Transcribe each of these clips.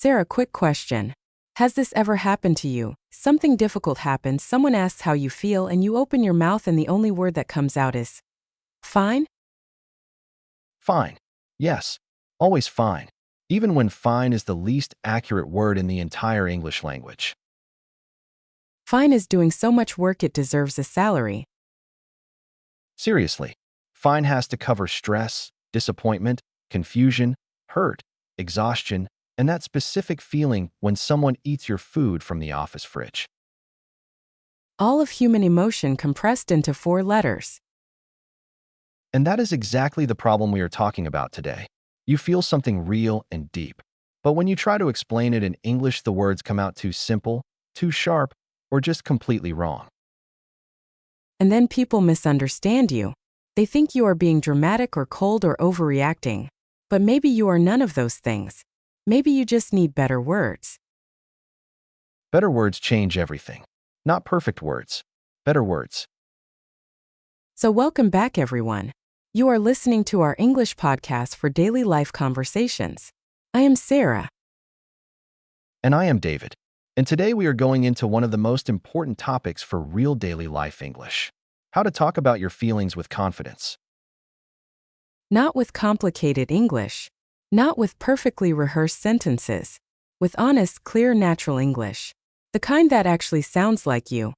Sarah, quick question. Has this ever happened to you? Something difficult happens, someone asks how you feel, and you open your mouth and the only word that comes out is, fine? Fine. Yes. Always fine. Even when fine is the least accurate word in the entire English language. Fine is doing so much work it deserves a salary. Seriously. Fine has to cover stress, disappointment, confusion, hurt, exhaustion, and that specific feeling when someone eats your food from the office fridge. All of human emotion compressed into 4 letters. And that is exactly the problem we are talking about today. You feel something real and deep. But when you try to explain it in English, the words come out too simple, too sharp, or just completely wrong. And then people misunderstand you. They think you are being dramatic or cold or overreacting. But maybe you are none of those things. Maybe you just need better words. Better words change everything. Not perfect words. Better words. So welcome back, everyone. You are listening to our English podcast for daily life conversations. I am Sarah. And I am David. And today we are going into one of the most important topics for real daily life English. How to talk about your feelings with confidence. Not with complicated English. Not with perfectly rehearsed sentences. With honest, clear, natural English. The kind that actually sounds like you.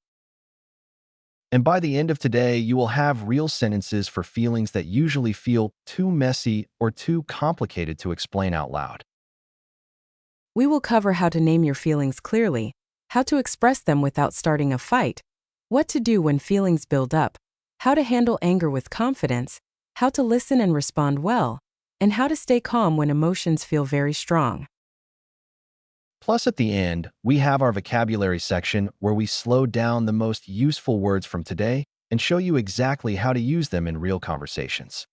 And by the end of today, you will have real sentences for feelings that usually feel too messy or too complicated to explain out loud. We will cover how to name your feelings clearly, how to express them without starting a fight, what to do when feelings build up, how to handle anger with confidence, how to listen and respond well, and how to stay calm when emotions feel very strong. Plus, at the end, we have our vocabulary section where we slow down the most useful words from today and show you exactly how to use them in real conversations.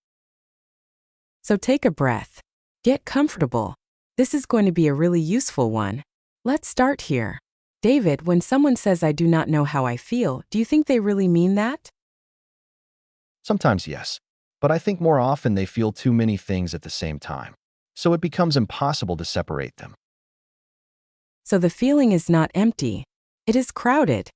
So take a breath. Get comfortable. This is going to be a really useful one. Let's start here. David, when someone says I do not know how I feel, do you think they really mean that? Sometimes yes, but I think more often they feel too many things at the same time, so it becomes impossible to separate them. So the feeling is not empty. It is crowded.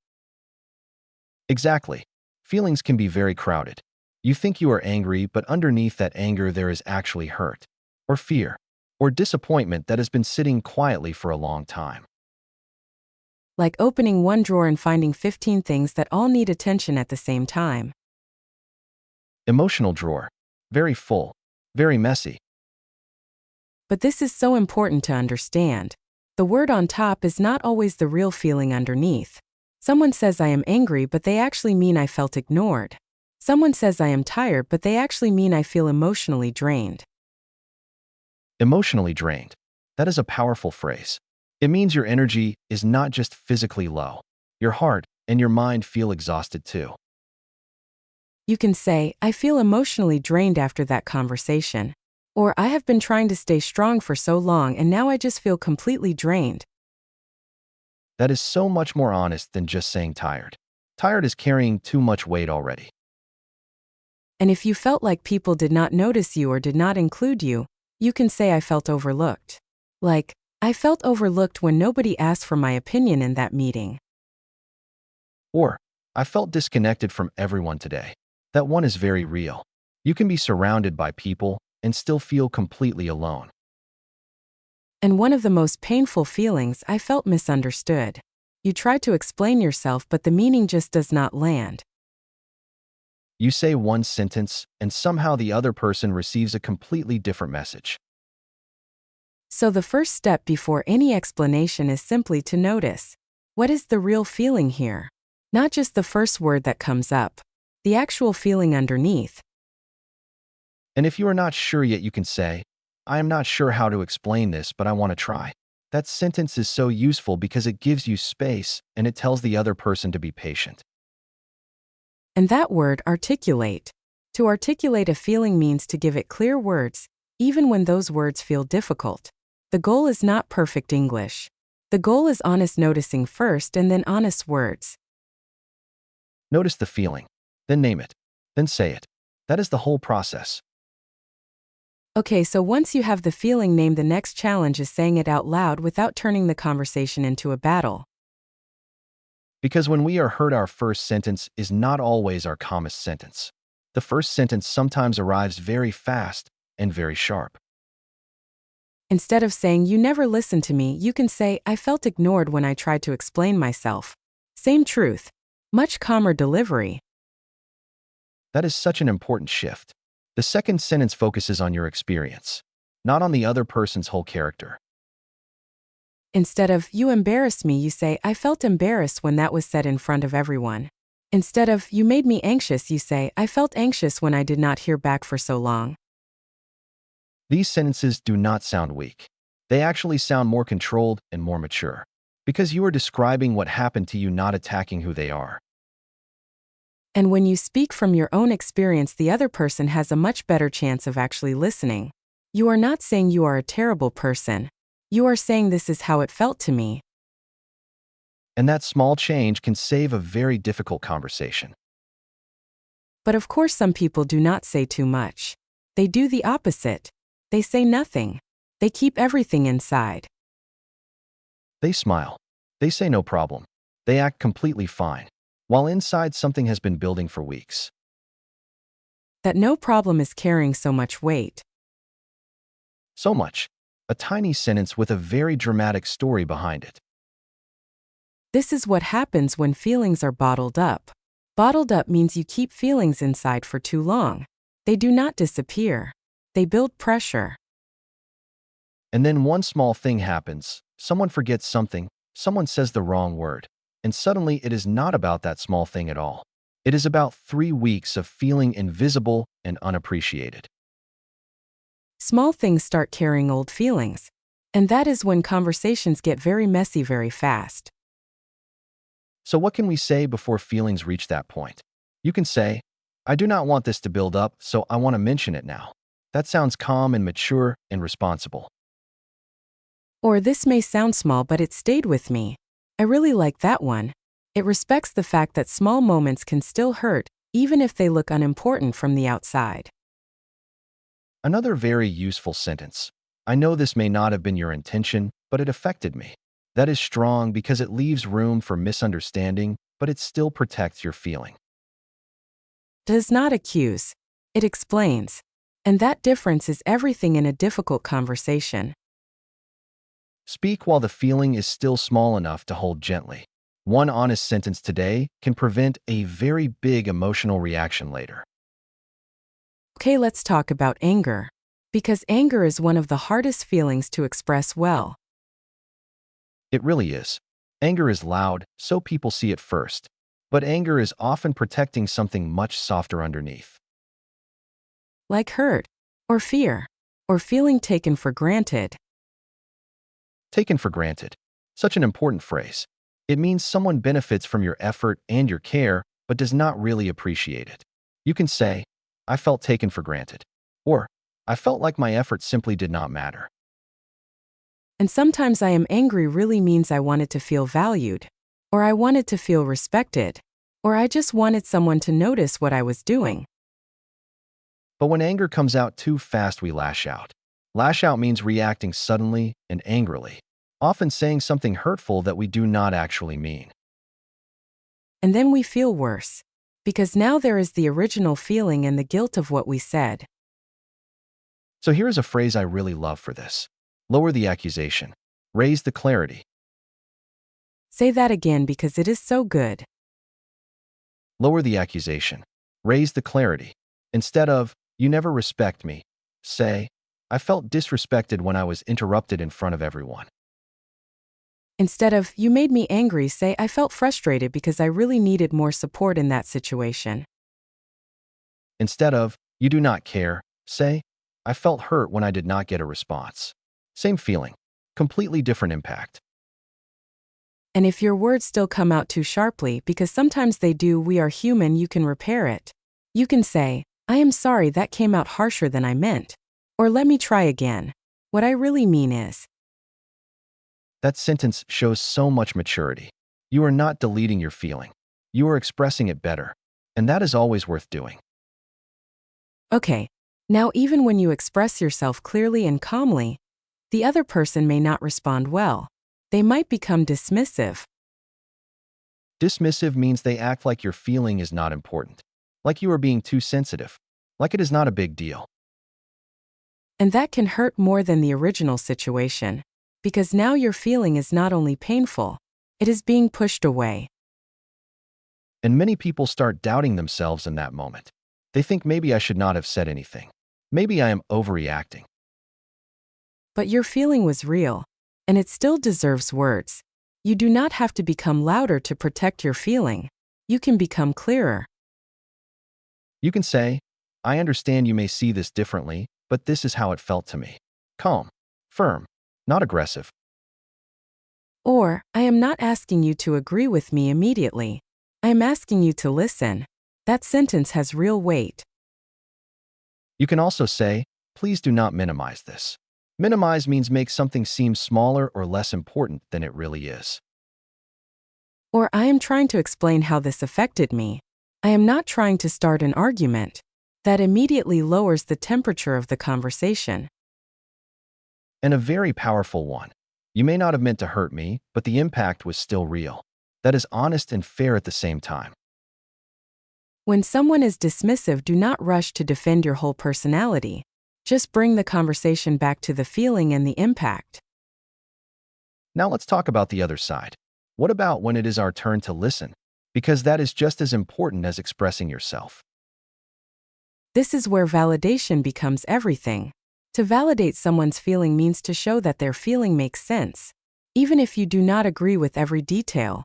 Exactly. Feelings can be very crowded. You think you are angry, but underneath that anger there is actually hurt, or fear, or disappointment that has been sitting quietly for a long time. Like opening one drawer and finding 15 things that all need attention at the same time. Emotional drawer. Very full. Very messy. But this is so important to understand. The word on top is not always the real feeling underneath. Someone says I am angry, but they actually mean I felt ignored. Someone says I am tired, but they actually mean I feel emotionally drained. Emotionally drained. That is a powerful phrase. It means your energy is not just physically low. Your heart and your mind feel exhausted too. You can say, I feel emotionally drained after that conversation. Or I have been trying to stay strong for so long and now I just feel completely drained. That is so much more honest than just saying tired. Tired is carrying too much weight already. And if you felt like people did not notice you or did not include you, you can say I felt overlooked. Like, I felt overlooked when nobody asked for my opinion in that meeting. Or, I felt disconnected from everyone today. That one is very real. You can be surrounded by people and still feel completely alone. And one of the most painful feelings, I felt misunderstood. You try to explain yourself, but the meaning just does not land. You say one sentence, and somehow the other person receives a completely different message. So the first step before any explanation is simply to notice, what is the real feeling here? Not just the first word that comes up, the actual feeling underneath. And if you are not sure yet, you can say, I am not sure how to explain this, but I want to try. That sentence is so useful because it gives you space and it tells the other person to be patient. And that word, articulate. To articulate a feeling means to give it clear words, even when those words feel difficult. The goal is not perfect English. The goal is honest noticing first and then honest words. Notice the feeling, then name it, then say it. That is the whole process. Okay, so once you have the feeling named, the next challenge is saying it out loud without turning the conversation into a battle. Because when we are hurt, our first sentence is not always our calmest sentence. The first sentence sometimes arrives very fast and very sharp. Instead of saying, "You never listened to me," you can say, "I felt ignored when I tried to explain myself." Same truth. Much calmer delivery. That is such an important shift. The second sentence focuses on your experience, not on the other person's whole character. Instead of, "You embarrassed me," you say, "I felt embarrassed when that was said in front of everyone." Instead of, "You made me anxious," you say, "I felt anxious when I did not hear back for so long." These sentences do not sound weak. They actually sound more controlled and more mature, because you are describing what happened to you, not attacking who they are. And when you speak from your own experience, the other person has a much better chance of actually listening. You are not saying you are a terrible person. You are saying, "This is how it felt to me." And that small change can save a very difficult conversation. But of course, some people do not say too much. They do the opposite. They say nothing. They keep everything inside. They smile. They say no problem. They act completely fine, while inside something has been building for weeks. That no problem is carrying so much weight. So much. A tiny sentence with a very dramatic story behind it. This is what happens when feelings are bottled up. Bottled up means you keep feelings inside for too long. They do not disappear. They build pressure. And then one small thing happens. Someone forgets something. Someone says the wrong word. And suddenly it is not about that small thing at all. It is about 3 weeks of feeling invisible and unappreciated. Small things start carrying old feelings. And that is when conversations get very messy very fast. So what can we say before feelings reach that point? You can say, "I do not want this to build up, so I want to mention it now." That sounds calm and mature and responsible. Or, "This may sound small, but it stayed with me. I really like that one." It respects the fact that small moments can still hurt, even if they look unimportant from the outside. Another very useful sentence. "I know this may not have been your intention, but it affected me." That is strong because it leaves room for misunderstanding, but it still protects your feeling. Does not accuse. It explains. And that difference is everything in a difficult conversation. Speak while the feeling is still small enough to hold gently. One honest sentence today can prevent a very big emotional reaction later. Okay, let's talk about anger. Because anger is one of the hardest feelings to express well. It really is. Anger is loud, so people see it first. But anger is often protecting something much softer underneath. Like hurt, or fear, or feeling taken for granted. Taken for granted. Such an important phrase. It means someone benefits from your effort and your care, but does not really appreciate it. You can say, "I felt taken for granted," or "I felt like my effort simply did not matter." And sometimes "I am angry" really means I wanted to feel valued, or I wanted to feel respected, or I just wanted someone to notice what I was doing. But when anger comes out too fast, we lash out. Lash out means reacting suddenly and angrily, often saying something hurtful that we do not actually mean. And then we feel worse. Because now there is the original feeling and the guilt of what we said. So here is a phrase I really love for this. Lower the accusation. Raise the clarity. Say that again because it is so good. Lower the accusation. Raise the clarity. Instead of, "You never respect me," say, "I felt disrespected when I was interrupted in front of everyone." Instead of, "You made me angry," say, "I felt frustrated because I really needed more support in that situation." Instead of, "You do not care," say, "I felt hurt when I did not get a response." Same feeling, completely different impact. And if your words still come out too sharply, because sometimes they do, we are human, you can repair it. You can say, "I am sorry that came out harsher than I meant." Or, "Let me try again. What I really mean is." That sentence shows so much maturity. You are not deleting your feeling. You are expressing it better. And that is always worth doing. Okay, Now, even when you express yourself clearly and calmly, the other person may not respond well. They might become dismissive. Dismissive means they act like your feeling is not important, like you are being too sensitive, like it is not a big deal. And that can hurt more than the original situation, because now your feeling is not only painful, it is being pushed away. And many people start doubting themselves in that moment. They think maybe I should not have said anything. Maybe I am overreacting. But your feeling was real, and it still deserves words. You do not have to become louder to protect your feeling. You can become clearer. You can say, I understand you may see this differently, but this is how it felt to me. Calm, firm, not aggressive. Or, I am not asking you to agree with me immediately. I am asking you to listen. That sentence has real weight. You can also say, please do not minimize this. Minimize means make something seem smaller or less important than it really is. Or, I am trying to explain how this affected me. I am not trying to start an argument. That immediately lowers the temperature of the conversation. And a very powerful one. You may not have meant to hurt me, but the impact was still real. That is honest and fair at the same time. When someone is dismissive, do not rush to defend your whole personality. Just bring the conversation back to the feeling and the impact. Now let's talk about the other side. What about when it is our turn to listen? Because that is just as important as expressing yourself. This is where validation becomes everything. To validate someone's feeling means to show that their feeling makes sense, even if you do not agree with every detail.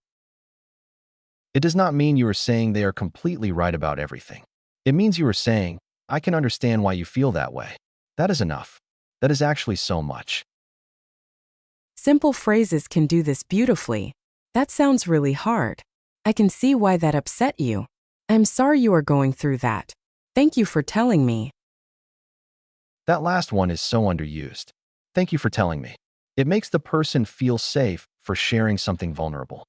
It does not mean you are saying they are completely right about everything. It means you are saying, I can understand why you feel that way. That is enough. That is actually so much. Simple phrases can do this beautifully. That sounds really hard. I can see why that upset you. I'm sorry you are going through that. Thank you for telling me. That last one is so underused. Thank you for telling me. It makes the person feel safe for sharing something vulnerable.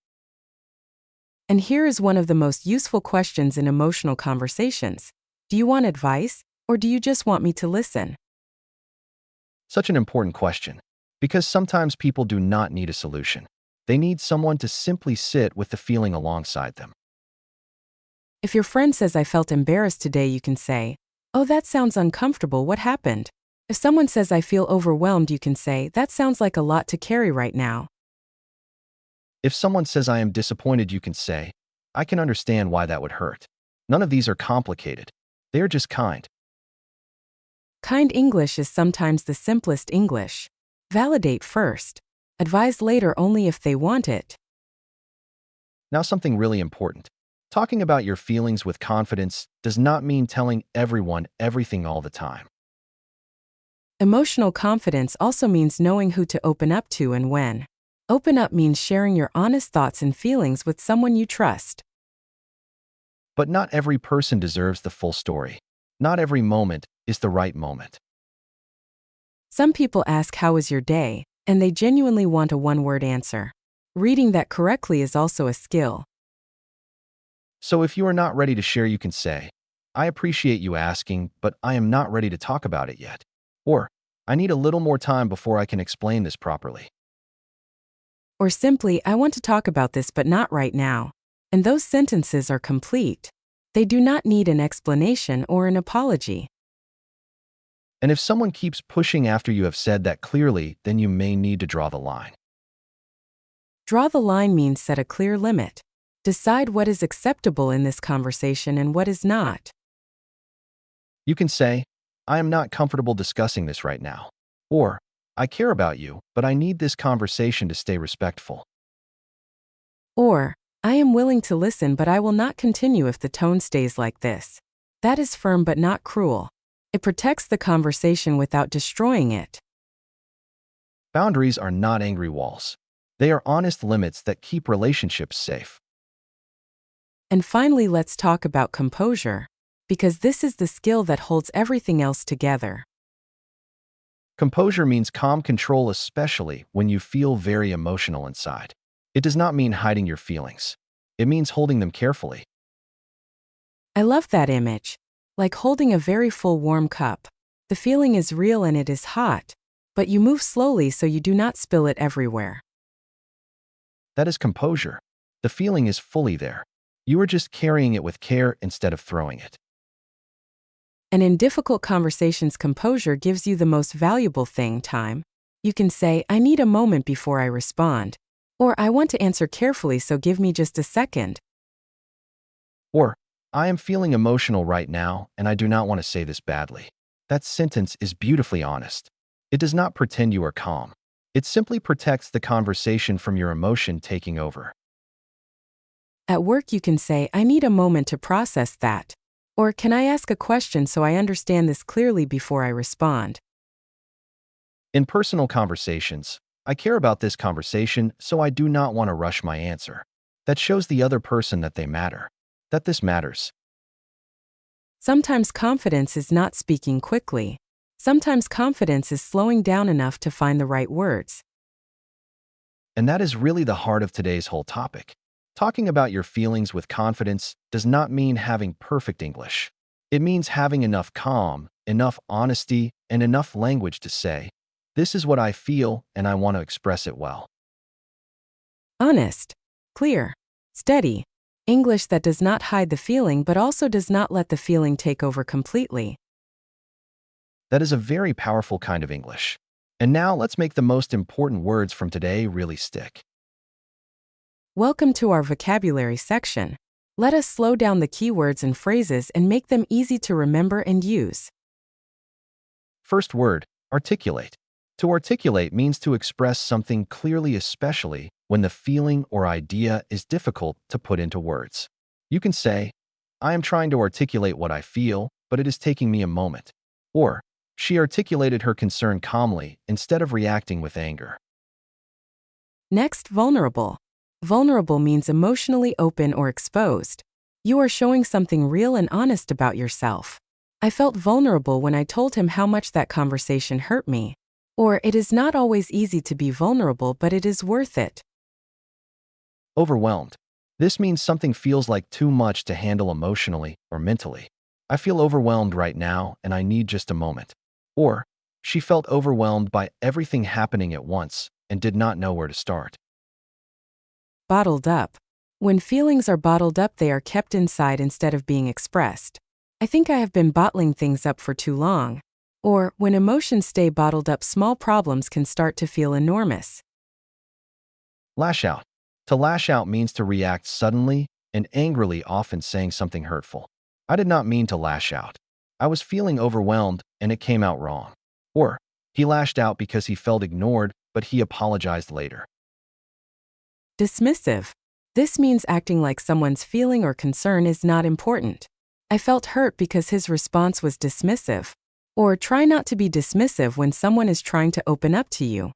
And here is one of the most useful questions in emotional conversations. Do you want advice, or do you just want me to listen? Such an important question, because sometimes people do not need a solution. They need someone to simply sit with the feeling alongside them. If your friend says, I felt embarrassed today, you can say, oh, that sounds uncomfortable, what happened? If someone says, I feel overwhelmed, you can say, that sounds like a lot to carry right now. If someone says, I am disappointed, you can say, I can understand why that would hurt. None of these are complicated. They are just kind. Kind English is sometimes the simplest English. Validate first. Advise later only if they want it. Now something really important. Talking about your feelings with confidence does not mean telling everyone everything all the time. Emotional confidence also means knowing who to open up to and when. Open up means sharing your honest thoughts and feelings with someone you trust. But not every person deserves the full story. Not every moment is the right moment. Some people ask, how was your day? And they genuinely want a one-word answer. Reading that correctly is also a skill. So if you are not ready to share, you can say, I appreciate you asking, but I am not ready to talk about it yet. Or, I need a little more time before I can explain this properly. Or simply, I want to talk about this but not right now. And those sentences are complete. They do not need an explanation or an apology. And if someone keeps pushing after you have said that clearly, then you may need to draw the line. Draw the line means set a clear limit. Decide what is acceptable in this conversation and what is not. You can say, I am not comfortable discussing this right now. Or, I care about you, but I need this conversation to stay respectful. Or, I am willing to listen, but I will not continue if the tone stays like this. That is firm but not cruel. It protects the conversation without destroying it. Boundaries are not angry walls. They are honest limits that keep relationships safe. And finally, let's talk about composure, because this is the skill that holds everything else together. Composure means calm control, especially when you feel very emotional inside. It does not mean hiding your feelings. It means holding them carefully. I love that image, like holding a very full warm cup. The feeling is real and it is hot, but you move slowly so you do not spill it everywhere. That is composure. The feeling is fully there. You are just carrying it with care instead of throwing it. And in difficult conversations, composure gives you the most valuable thing, time. You can say, I need a moment before I respond. Or I want to answer carefully, so give me just a second. Or, I am feeling emotional right now and I do not want to say this badly. That sentence is beautifully honest. It does not pretend you are calm. It simply protects the conversation from your emotion taking over. At work, you can say, I need a moment to process that. Or can I ask a question so I understand this clearly before I respond? In personal conversations, I care about this conversation, so I do not want to rush my answer. That shows the other person that they matter, that this matters. Sometimes confidence is not speaking quickly. Sometimes confidence is slowing down enough to find the right words. And that is really the heart of today's whole topic. Talking about your feelings with confidence does not mean having perfect English. It means having enough calm, enough honesty, and enough language to say, this is what I feel and I want to express it well. Honest, clear, steady. English that does not hide the feeling but also does not let the feeling take over completely. That is a very powerful kind of English. And now let's make the most important words from today really stick. Welcome to our vocabulary section. Let us slow down the keywords and phrases and make them easy to remember and use. First word, articulate. To articulate means to express something clearly, especially when the feeling or idea is difficult to put into words. You can say, I am trying to articulate what I feel, but it is taking me a moment. Or, she articulated her concern calmly instead of reacting with anger. Next, vulnerable. Vulnerable means emotionally open or exposed. You are showing something real and honest about yourself. I felt vulnerable when I told him how much that conversation hurt me. Or, it is not always easy to be vulnerable, but it is worth it. Overwhelmed. This means something feels like too much to handle emotionally or mentally. I feel overwhelmed right now and I need just a moment. Or, she felt overwhelmed by everything happening at once and did not know where to start. Bottled up. When feelings are bottled up, they are kept inside instead of being expressed. I think I have been bottling things up for too long. Or, when emotions stay bottled up, small problems can start to feel enormous. Lash out. To lash out means to react suddenly and angrily, often saying something hurtful. I did not mean to lash out. I was feeling overwhelmed and it came out wrong. Or, he lashed out because he felt ignored, but he apologized later. Dismissive. This means acting like someone's feeling or concern is not important. I felt hurt because his response was dismissive. Or, try not to be dismissive when someone is trying to open up to you.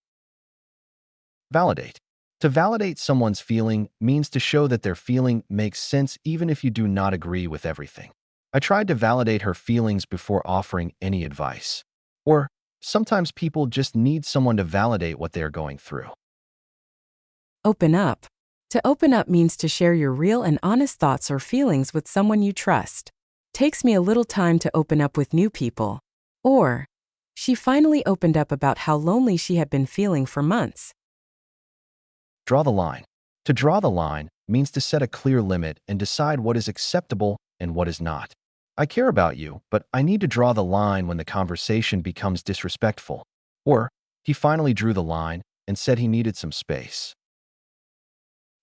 Validate. To validate someone's feeling means to show that their feeling makes sense even if you do not agree with everything. I tried to validate her feelings before offering any advice. Or, sometimes people just need someone to validate what they are going through. Open up. To open up means to share your real and honest thoughts or feelings with someone you trust. Takes me a little time to open up with new people. Or, she finally opened up about how lonely she had been feeling for months. Draw the line. To draw the line means to set a clear limit and decide what is acceptable and what is not. I care about you, but I need to draw the line when the conversation becomes disrespectful. Or, he finally drew the line and said he needed some space.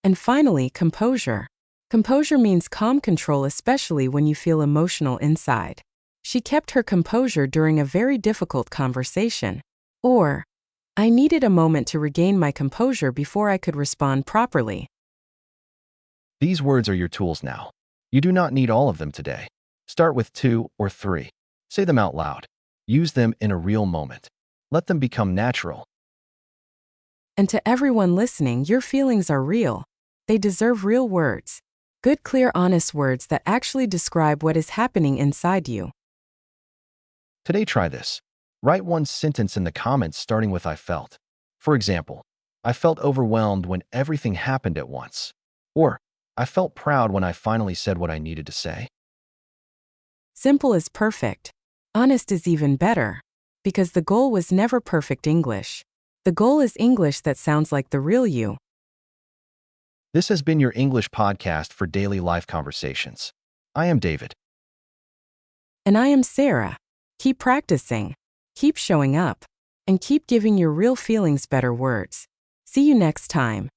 And finally, composure. Composure means calm control, especially when you feel emotional inside. She kept her composure during a very difficult conversation. Or, I needed a moment to regain my composure before I could respond properly. These words are your tools now. You do not need all of them today. Start with 2 or 3. Say them out loud. Use them in a real moment. Let them become natural. And to everyone listening, your feelings are real. They deserve real words. Good, clear, honest words that actually describe what is happening inside you. Today, try this. Write one sentence in the comments starting with I felt. For example, I felt overwhelmed when everything happened at once. Or, I felt proud when I finally said what I needed to say. Simple is perfect. Honest is even better. Because the goal was never perfect English. The goal is English that sounds like the real you. This has been your English podcast for daily life conversations. I am David. And I am Sarah. Keep practicing, keep showing up, and keep giving your real feelings better words. See you next time.